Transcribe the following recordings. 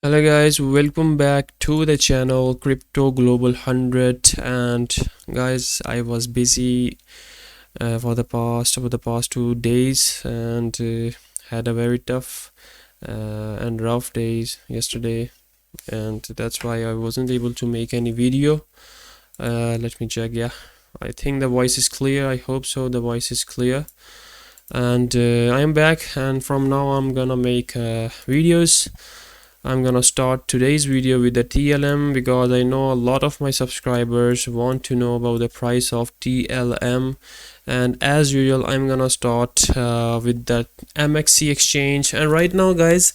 Hello guys, welcome back to the channel Crypto Global 100. And guys, I was busy for the past 2 days and had a very tough and rough days yesterday, and that's why I wasn't able to make any video. Let me check. Yeah, I think the voice is clear. I hope so. The voice is clear, and I am back, and from now I'm gonna make videos. I'm gonna start today's video with the TLM because I know a lot of my subscribers want to know about the price of TLM, and as usual I'm gonna start with the MXC exchange. And right now guys,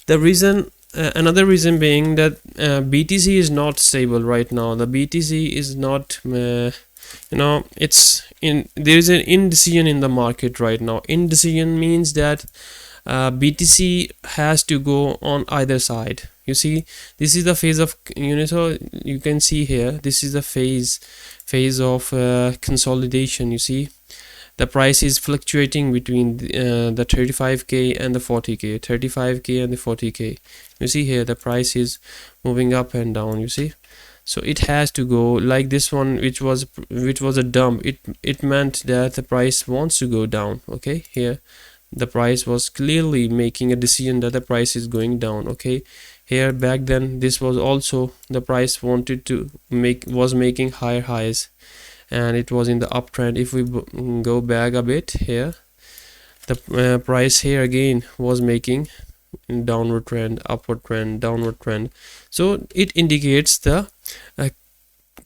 the reason another reason being that BTC is not stable right now. The BTC is not it's in there is an indecision in the market right now. Indecision means that BTC has to go on either side. You see, this is the phase of so you can see here, this is the phase of consolidation. You see, the price is fluctuating between the 35k and the 40k, 35k and the 40k. You see here, the price is moving up and down. You see, so it has to go like this one, which was a dump. It meant that the price wants to go down. Okay, here the price was clearly making a decision that the price is going down. Okay, here back then this was also the price wanted to was making higher highs, and it was in the uptrend. If we go back a bit here, the price here again was making downward trend, upward trend, downward trend. So it indicates the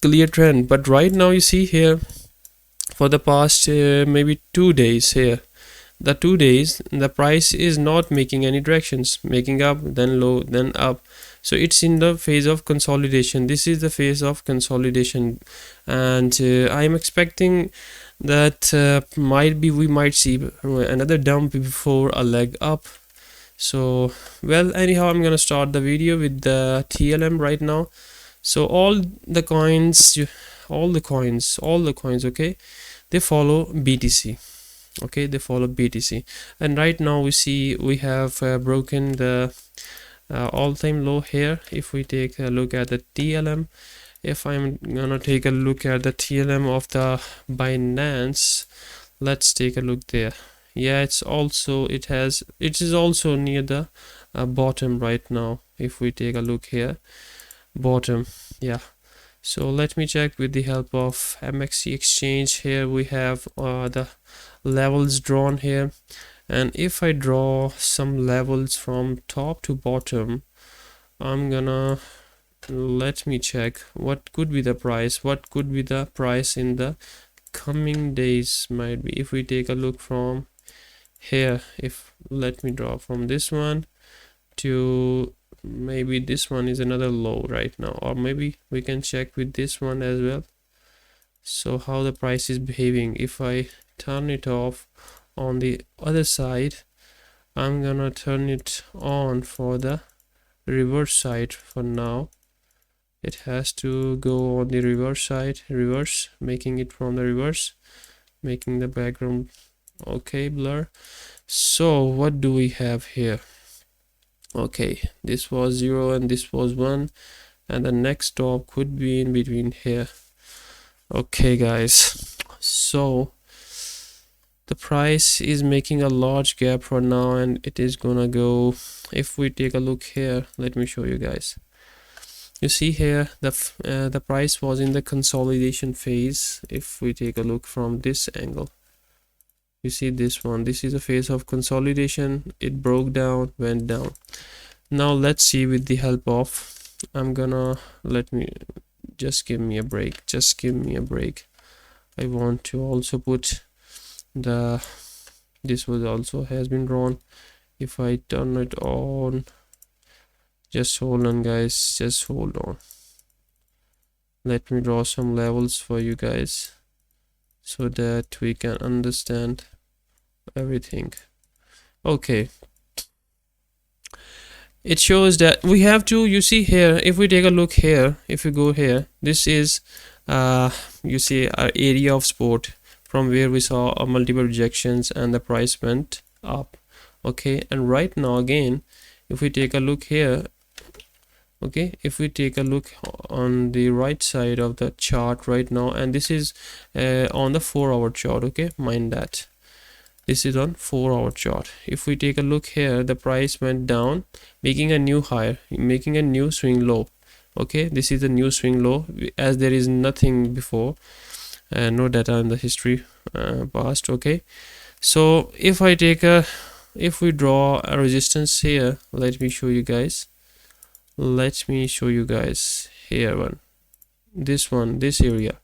clear trend. But right now you see here, for the past maybe 2 days here, the 2 days the price is not making any directions, making up, then low, then up. So it's in the phase of consolidation. This is the phase of consolidation, and I'm expecting that we might see another dump before a leg up. So well, anyhow, I'm gonna start the video with the TLM right now. So all the coins, okay, they follow BTC. Okay, they follow BTC, and right now we have broken the all-time low here. If we take a look at the TLM, if I'm gonna take a look at the TLM of the Binance, let's take a look there. Yeah, it is also near the bottom right now. If we take a look here, bottom, yeah. So let me check with the help of MXC exchange. Here we have the levels drawn here, and if I draw some levels from top to bottom, I'm gonna let me check what could be the price, in the coming days. Might be, if we take a look from here, if let me draw from this one to maybe this one is another low right now, or maybe we can check with this one as well. So how the price is behaving. If I turn it off on the other side, I'm gonna turn it on for the reverse side. For now it has to go on the reverse side, making it from the reverse, making the background okay blur. So what do we have here? Okay, this was 0 and this was 1, and the next top could be in between here. Okay guys, so the price is making a large gap for now, and it is gonna go. If we take a look here, let me show you guys. You see here, the price was in the consolidation phase. If we take a look from this angle, you see this one, this is a phase of consolidation. It broke down, went down. Now let's see with the help of, just give me a break. I want to also put this was also has been drawn. If I turn it on, just hold on guys, just hold on. Let me draw some levels for you guys so that we can understand everything. Okay, it shows that we have to, you see here, if we take a look here, if you go here, this is you see our area of support from where we saw multiple rejections and the price went up. Okay, and right now again, if we take a look here, Okay, if we take a look on the right side of the chart right now, and this is on the 4-hour chart. Okay, mind that this is on 4-hour chart. If we take a look here, the price went down, making a new high, making a new swing low. Okay, this is a new swing low, as there is nothing before, no data in the history past. Okay, so if we draw a resistance here, let me show you guys here, this area.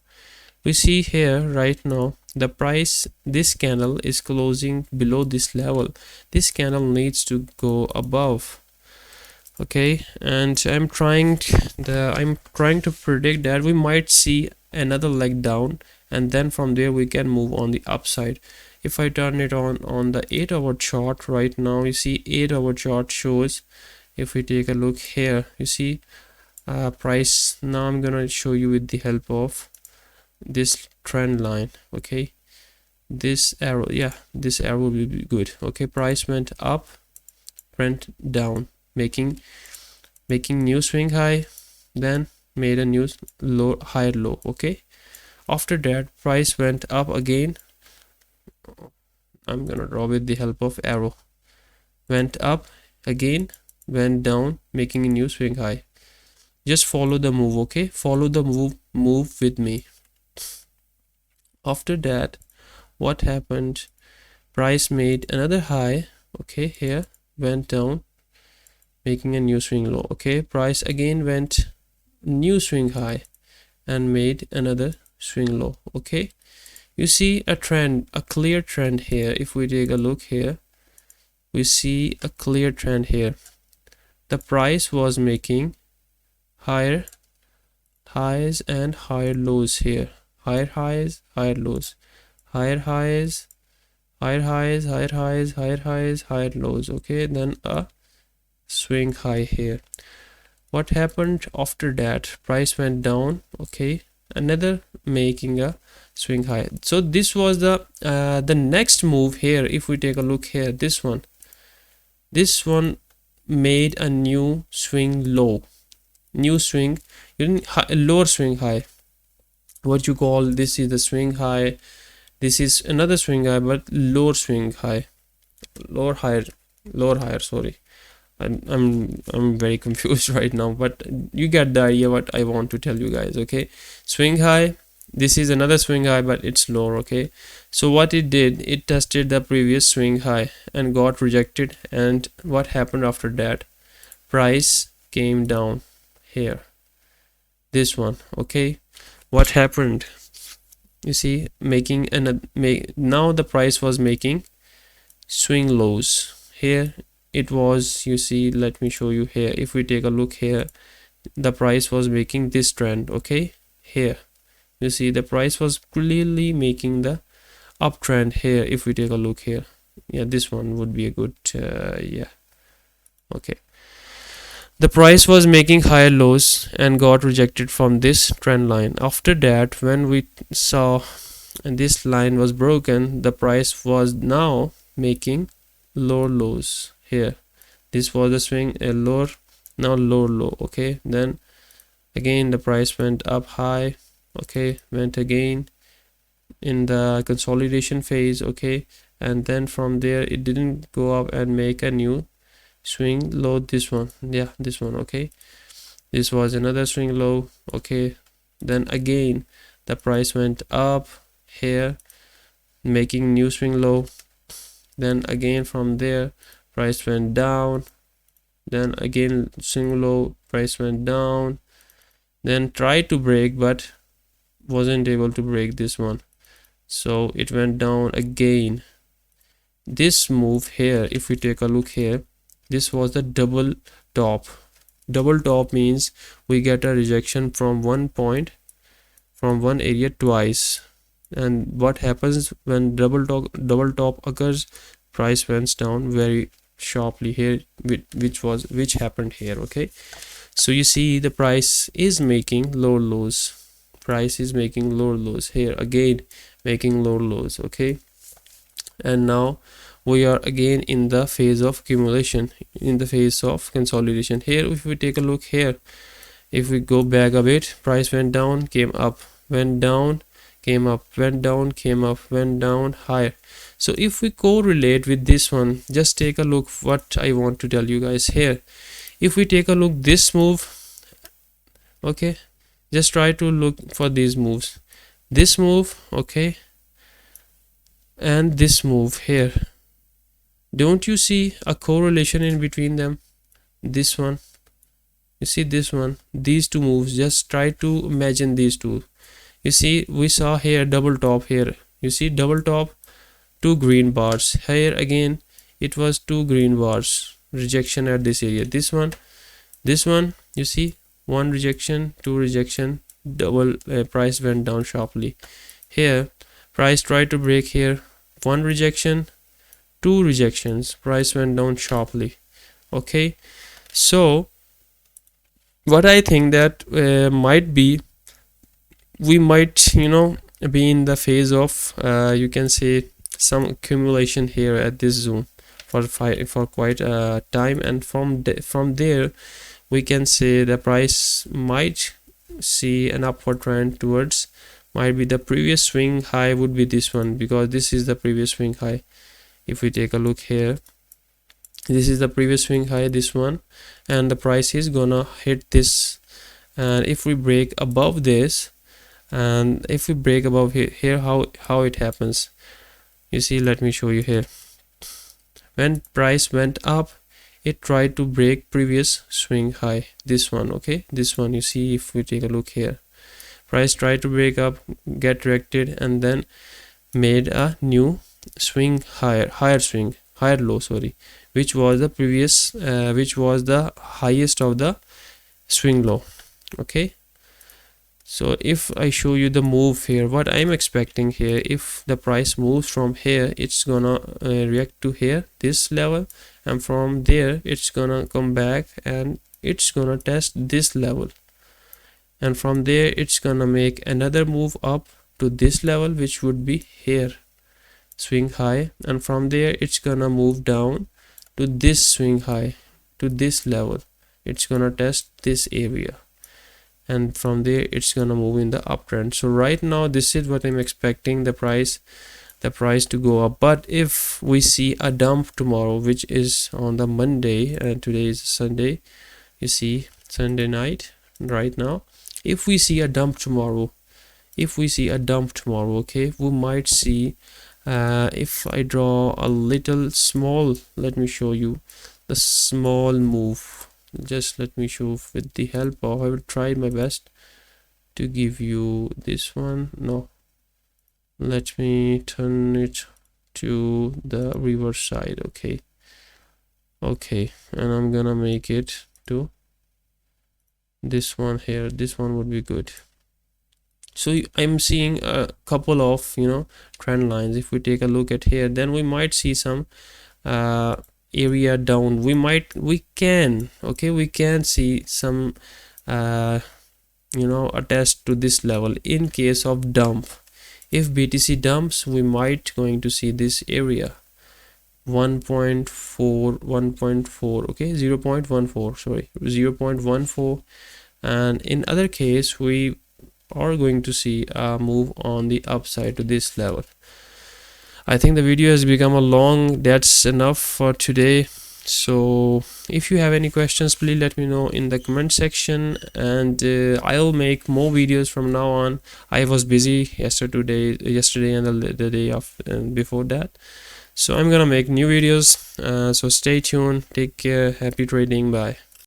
We see here right now the price, this candle is closing below this level. This candle needs to go above. Okay, and I'm trying to predict that we might see another leg down, and then from there we can move on the upside. If I turn it on the 8-hour chart right now, you see 8-hour chart shows, if we take a look here, you see price. Now I'm gonna show you with the help of this trend line. Okay, this arrow, this arrow will be good. Okay, price went up, went down, making new swing high, then made a new higher low. Okay, after that price went up again. I'm gonna draw with the help of arrow. Went up again, went down, making a new swing high. Just follow the move. Okay, follow the move with me. After that, what happened? Price made another high. Okay, here went down, making a new swing low. Okay, price again went new swing high and made another swing low. Okay, you see a trend, a clear trend here. If we take a look here, we see a clear trend here. The price was making higher highs and higher lows here. Higher highs, higher lows, higher highs, higher highs, higher highs, higher highs, higher lows. Okay, then a swing high here. What happened after that? Price went down. Okay, another making a swing high. So this was the next move here. If we take a look here, this one made a new swing low, new swing, lower swing high. What you call, this is the swing high, this is another swing high, but lower swing high, lower higher, sorry. I'm very confused right now, but you get the idea what I want to tell you guys. Okay, swing high, this is another swing high, but it's lower. Okay, so what it did, it tested the previous swing high and got rejected, and what happened after that? Price came down here, this one. Okay, what happened? You see, making now the price was making swing lows here. It was, you see, let me show you here. If we take a look here, the price was making this trend. Okay, here you see the price was clearly making the uptrend here. If we take a look here, this one would be a good okay, the price was making higher lows and got rejected from this trend line. After that, when we saw and this line was broken, the price was now making lower lows here. This was a swing, a lower, now lower low. Okay, then again the price went up high. Okay, went again in the consolidation phase. Okay, and then from there it didn't go up and make a new swing low. This one, this one. Okay, this was another swing low. Okay, then again the price went up here, making new swing low. Then again from there price went down, then again swing low, price went down, then tried to break but wasn't able to break this one, so it went down again. This move here, if we take a look here, this was the double top. Double top means we get a rejection from one point, from one area twice. And what happens when double top occurs? Price went down very sharply here, which happened here. Okay, so you see the price is making lower lows. Price is making lower lows here, again making lower lows. Okay, and now we are again in the phase of accumulation, in the phase of consolidation. Here if we take a look here, if we go back a bit, price went down, came up, went down, came up, went down, came up, went down, higher. So if we correlate with this one, just take a look what I want to tell you guys here. If we take a look this move, okay, just try to look for these moves, this move, okay, and this move here. Don't you see a correlation in between them? This one, you see this one, these two moves, just try to imagine these two. You see we saw here double top here, you see double top, two green bars here, again it was two green bars, rejection at this area. This one you see one rejection, two rejection, double price went down sharply. Here price tried to break here, one rejection, two rejections, price went down sharply. Okay, so what I think that might be, we might, you know, be in the phase of you can say some accumulation here at this zone for quite a time, and from there we can say the price might see an upward trend towards, might be the previous swing high would be this one, because this is the previous swing high. If we take a look here, this is the previous swing high, this one, and the price is gonna hit this. And if we break above this, and if we break above here, how it happens, you see, let me show you here. When price went up, it tried to break previous swing high, this one, okay, this one. You see, if we take a look here, price tried to break up, get rejected, and then made a new swing higher low, sorry, which was the previous which was the highest of the swing low. Okay, so if I show you the move here, what I'm expecting here, if the price moves from here, it's gonna react to here, this level, and from there it's gonna come back and it's gonna test this level, and from there it's gonna make another move up to this level, which would be here, swing high, and from there it's gonna move down to this swing high, to this level, it's gonna test this area, and from there it's gonna move in the uptrend. So right now this is what I'm expecting the price to go up. But if we see a dump tomorrow, which is on the Monday, and today is Sunday, you see Sunday night right now, if we see a dump tomorrow, okay, we might see if I draw a little small, let me show you the small move, just let me show with the help of, I will try my best to give you this one. No, let me turn it to the reverse side. Okay, and I'm gonna make it to this one here, this one would be good. So I'm seeing a couple of, you know, trend lines. If we take a look at here, then we might see some area down, we can see some you know, attached to this level in case of dump. If BTC dumps, we might going to see this area 1.4, okay, 0.14, sorry, 0.14, and in other case we are going to see a move on the upside to this level. I think the video has become a long, that's enough for today. So if you have any questions, please let me know in the comment section, and I'll make more videos from now on. I was busy yesterday and the day of before that, so I'm gonna make new videos. So stay tuned, take care, happy trading, bye.